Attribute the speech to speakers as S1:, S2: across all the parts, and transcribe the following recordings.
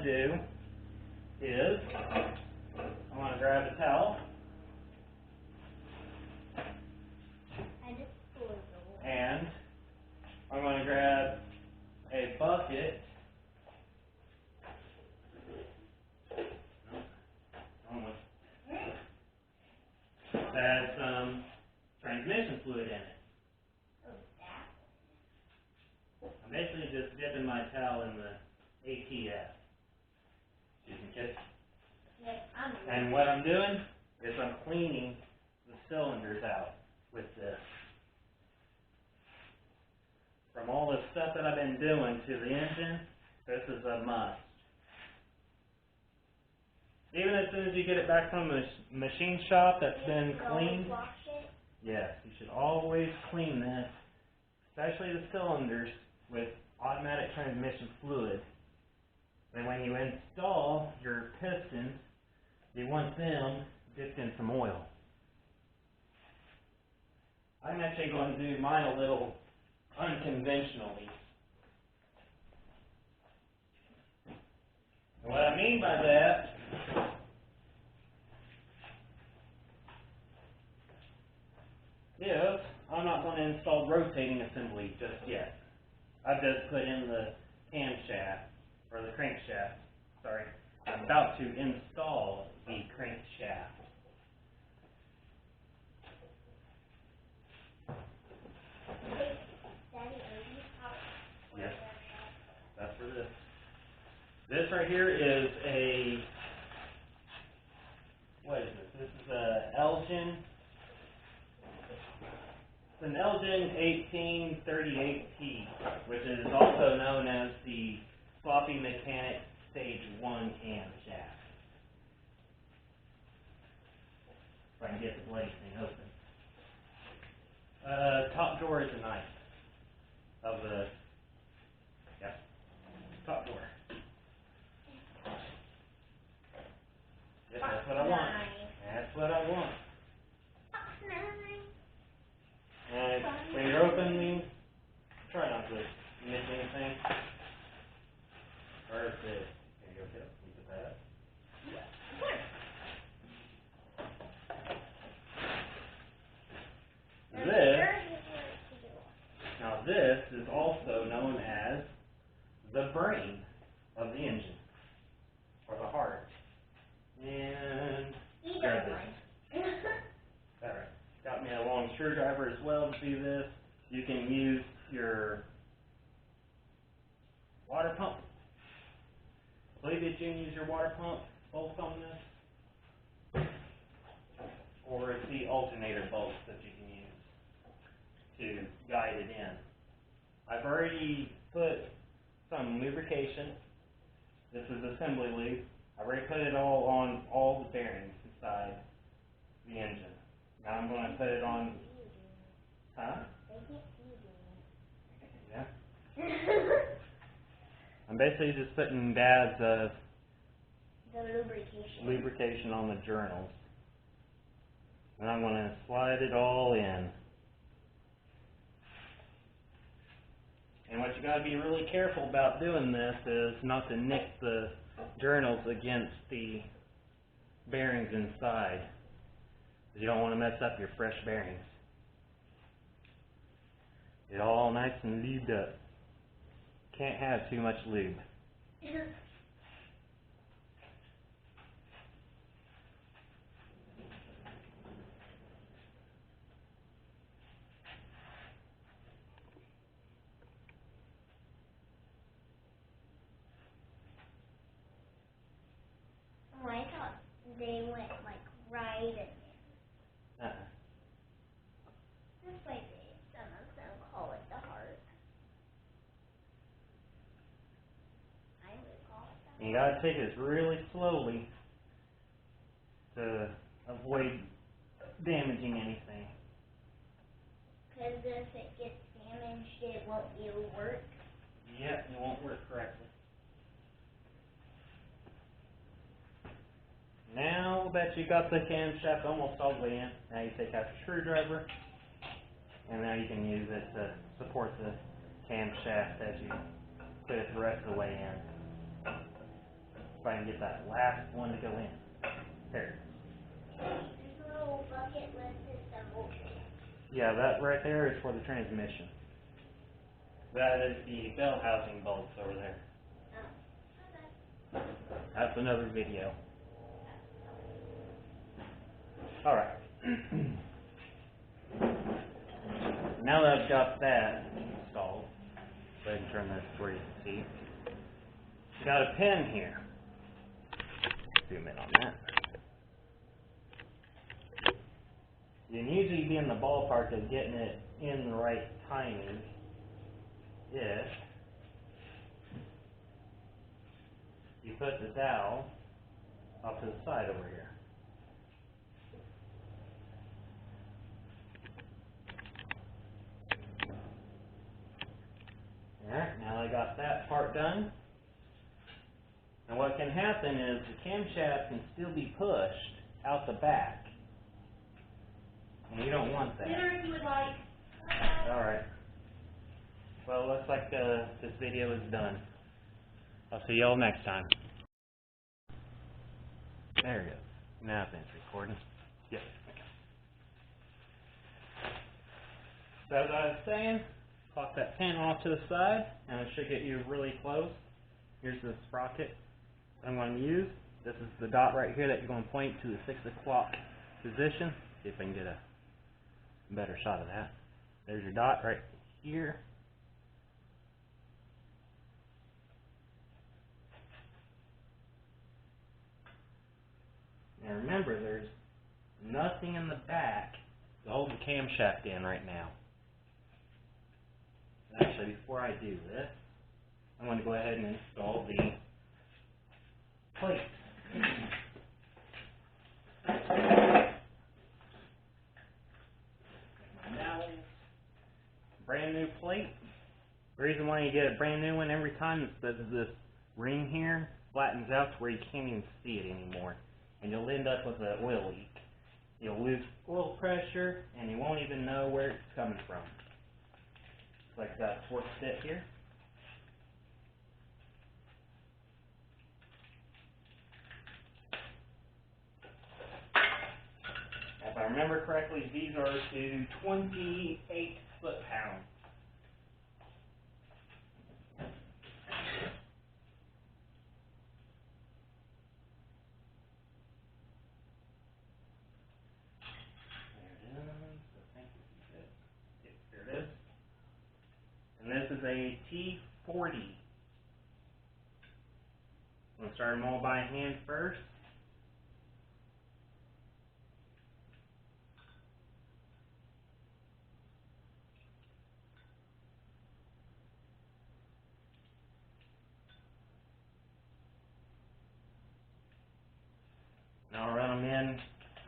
S1: to do is I'm going to grab a towel and I'm going to grab a bucket. That has some transmission fluid in it. I'm basically just dipping my towel in the ATF. You can catch. And what I'm doing is I'm cleaning the cylinders out with this. From all the stuff that I've been doing to the engine, this is a must. Even as soon as you get it back from the machine shop that's been cleaned, yes, you should always clean this, especially the cylinders, with automatic transmission fluid. And when you install your pistons, you want them dipped in some oil. I'm actually going to do mine a little unconventionally. And what I mean by that is I'm not going to install rotating assembly just yet. I've just put in the camshaft, or the crankshaft, sorry. I'm about to install the crankshaft. Yes, that's for this. This right here is a, what is this? This is a Elgin. It's an Elgin 1838T, which is also known as the Sloppy Mechanic Stage 1 camshaft. If I can get the blade thing open. Top drawer is a knife of the, yeah, top drawer. Yep, that's what I want. That's what I want. And when you're opening, try not to miss anything. Perfect. There you go, Kip. You put that up. This is also known as the brain of the engine, or the heart. And grab this. Alright. Got me a long screwdriver as well to do this. You can use your water pump. I believe that you can use your water pump bolts on this. Or it's the alternator bolts that you can use to guide it in. I've already put some lubrication. This is assembly lube. I've already put it all on all the bearings inside the engine. Now I'm going to put it on, yeah. I'm basically just putting dabs of
S2: the
S1: lubrication on the journals. And I'm going to slide it all in. And what you got to be really careful about doing this is not to nick the journals against the bearings inside. You don't want to mess up your fresh bearings. Get all nice and lubed up. Can't have too much lube.
S2: Oh, I thought they went like right in there. This way some of them call it the heart. I would call it the heart.
S1: You got to take this really slowly to avoid damaging anything.
S2: Because if it gets damaged, it won't be able to work.
S1: Yeah, it won't work correctly. Now that you got the camshaft almost all the way in, now you take out your screwdriver, and now you can use it to support the camshaft as you put it the rest of the way in. I can get that last one to go in. There.
S2: There's a little bucket with system over there.
S1: Yeah, that right there is for the transmission. That is the bell housing bolts over there.
S2: Oh, okay.
S1: That's another video. Alright. Now that I've got that installed, go ahead and turn this where you can see. Got a pin here. Zoom in on that. You can usually be in the ballpark of getting it in the right timing if you put the dowel off to the side over here. Alright, now I got that part done. And what can happen is the camshaft can still be pushed out the back. And you don't want that.
S2: Dinner if you would like.
S1: Alright. Well, looks like this video is done. I'll see y'all next time. There it goes. Now it's recording. Yes. Okay. So as I was saying, pop that pin off to the side, and it should get you really close. Here's the sprocket I'm going to use. This is the dot right here that you're going to point to the 6 o'clock position. See if I can get a better shot of that. There's your dot right here. Now remember, there's nothing in the back to hold the camshaft in right now. Actually, before I do this, I'm going to go ahead and install the plate. Brand new plate. The reason why you get a brand new one every time is because this ring here flattens out to where you can't even see it anymore. And you'll end up with an oil leak. You'll lose oil pressure and you won't even know where it's coming from. Like that torque bit here. If I remember correctly, these are to 28 foot-pounds. There it is. And this is a T40. I'm going to start them all by hand first. Now I'll run them in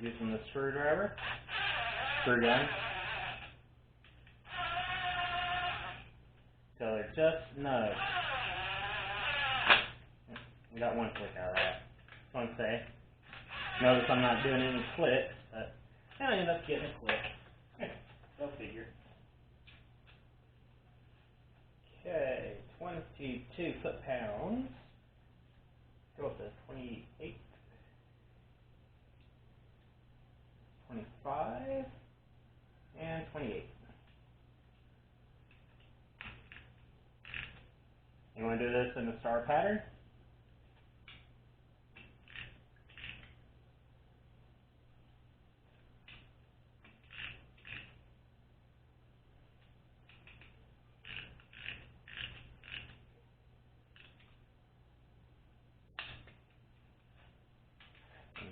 S1: using the screw gun. So they're just snug. We got one click out of that. Just want to say, notice I'm not doing any clicks, but I end up getting a click. Go figure. Okay, 22 foot-pounds. Go with the 28, 25, and 28. You want to do this in the star pattern?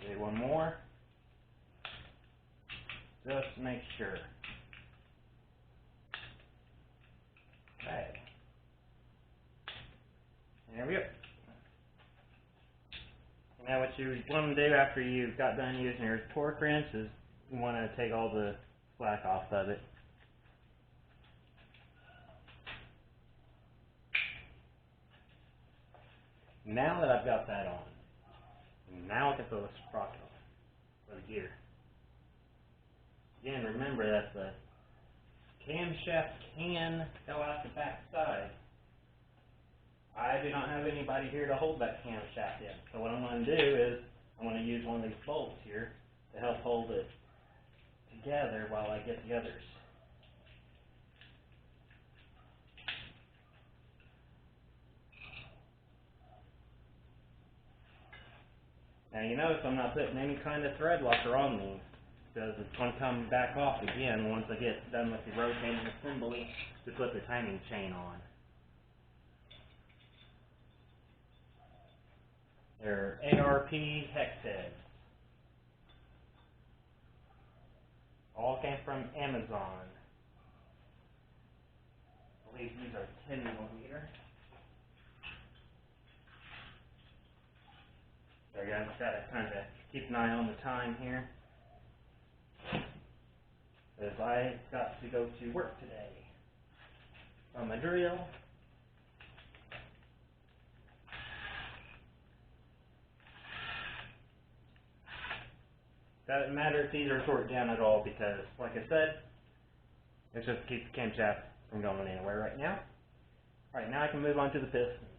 S1: Do one more, just to make sure. Okay. There we go. Now what you want to do after you've got done using your torque wrench is you want to take all the slack off of it. Now that I've got that on, now I can throw the sprocket on, or the gear. Again, remember that the camshaft can go out the back side. I do not have anybody here to hold that camshaft in. So what I'm going to do is I'm going to use one of these bolts here to help hold it together while I get the others. Now you notice I'm not putting any kind of thread locker on these, because it's going to come back off again once I get done with the rotating assembly to put the timing chain on. They're ARP hex heads. All came from Amazon. I believe these are 10 millimeter. So I just gotta kind of keep an eye on the time here, because I got to go to work today on my drill. Doesn't matter if these are torqued down at all, because, like I said, it's just to keep the camshaft from going anywhere right now. Alright, now I can move on to the pistons.